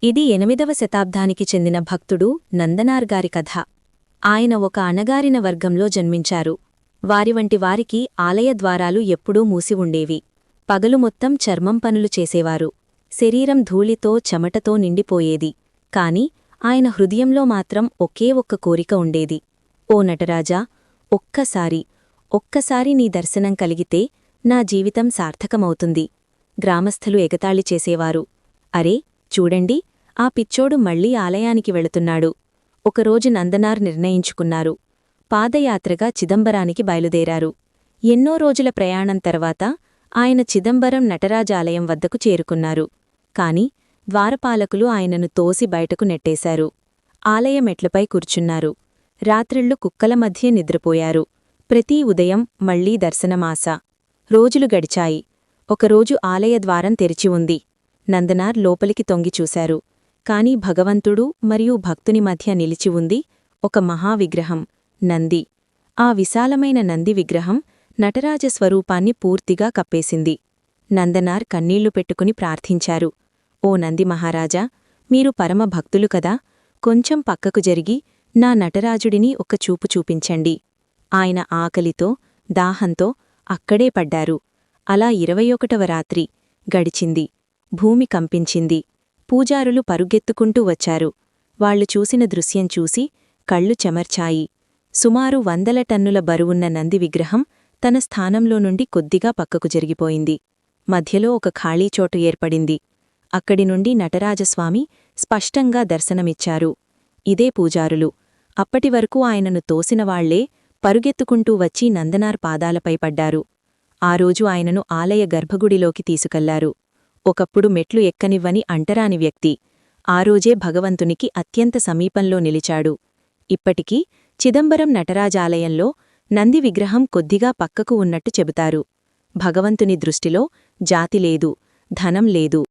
ఇది 8వ శతాబ్దానికి చెందిన భక్తుడు నందనార్ గారి కథ. ఆయన ఒక అణగారిన వర్గంలో జన్మించారు. వారివంటి వారికి ఆలయ ద్వారాలు ఎప్పుడూ మూసి ఉండేవి. పగలు మొత్తం చర్మం పనులు చేసేవారు. శరీరం ధూళితో చెమటతో నిండిపోయేది. కాని ఆయన హృదయంలో మాత్రం ఒకే ఒక్క కోరిక ఉండేది. ఓ నటరాజా, ఒక్కసారి నీ దర్శనం కలిగితే నా జీవితం సార్థకమవుతుంది. గ్రామస్థులు ఎగతాళి చేసేవారు. అరే, చూడండి, ఆ పిచ్చోడు మళ్లీ ఆలయానికి వెళుతున్నాడు. ఒకరోజు నందనార్ నిర్ణయించుకున్నారు. పాదయాత్రగా చిదంబరానికి బయలుదేరారు. ఎన్నో రోజుల ప్రయాణం తర్వాత ఆయన చిదంబరం నటరాజాలయం వద్దకు చేరుకున్నారు. కాని ద్వారపాలకులు ఆయనను తోసి బయటకు నెట్టేశారు. ఆలయ మెట్లపై కూర్చున్నారు. రాత్రిళ్లు కుక్కల మధ్య నిద్రపోయారు. ప్రతి ఉదయం మళ్లీ దర్శనమాశ. రోజులు గడిచాయి. ఒకరోజు ఆలయ ద్వారం తెరిచి ఉంది. నందనార్ లోపలికి తొంగిచూశారు. కాని భగవంతుడు మరియు భక్తుని మధ్య నిలిచి ఉంది ఒక మహావిగ్రహం, నంది. ఆ విశాలమైన నంది విగ్రహం నటరాజ స్వరూపాన్ని పూర్తిగా కప్పేసింది. నందనార్ కన్నీళ్లు పెట్టుకుని ప్రార్థించారు. ఓ నంది మహారాజా, మీరు పరమ భక్తులు కదా, కొంచెం పక్కకు జరిగి నా నటరాజుడిని ఒక్క చూపు చూపించండి. ఆయన ఆకలితో దాహంతో అక్కడే పడ్డారు. అలా 21వ రాత్రి గడిచింది. భూమి కంపించింది. పూజారులు పరుగెత్తుకుంటూ వచ్చారు. వాళ్లు చూసిన దృశ్యం చూసి కళ్ళు చెమర్చాయి. సుమారు 100 టన్నుల బరువున్న నంది విగ్రహం తన స్థానంలో నుండి కొద్దిగా పక్కకు జరిగిపోయింది. మధ్యలో ఒక ఖాళీ చోటు ఏర్పడింది. అక్కడి నుండి నటరాజస్వామి స్పష్టంగా దర్శనమిచ్చారు. ఇదే పూజారులు. అప్పటివరకు ఆయనను తోసినవాళ్లే పరుగెత్తుకుంటూ వచ్చి నందనార్ పాదాలపై పడ్డారు. ఆ రోజు ఆయనను ఆలయ గర్భగుడిలోకి తీసుకెళ్లారు. ఒకప్పుడు మెట్లు ఎక్కనివ్వని అంటరాని వ్యక్తి ఆ రోజే భగవంతునికి అత్యంత సమీపంలో నిలిచాడు. ఇప్పటికీ చిదంబరం నటరాజాలయంలో నంది విగ్రహం కొద్దిగా పక్కకు ఉన్నట్టు చెబుతారు. భగవంతుని దృష్టిలో జాతి లేదు, ధనం లేదు,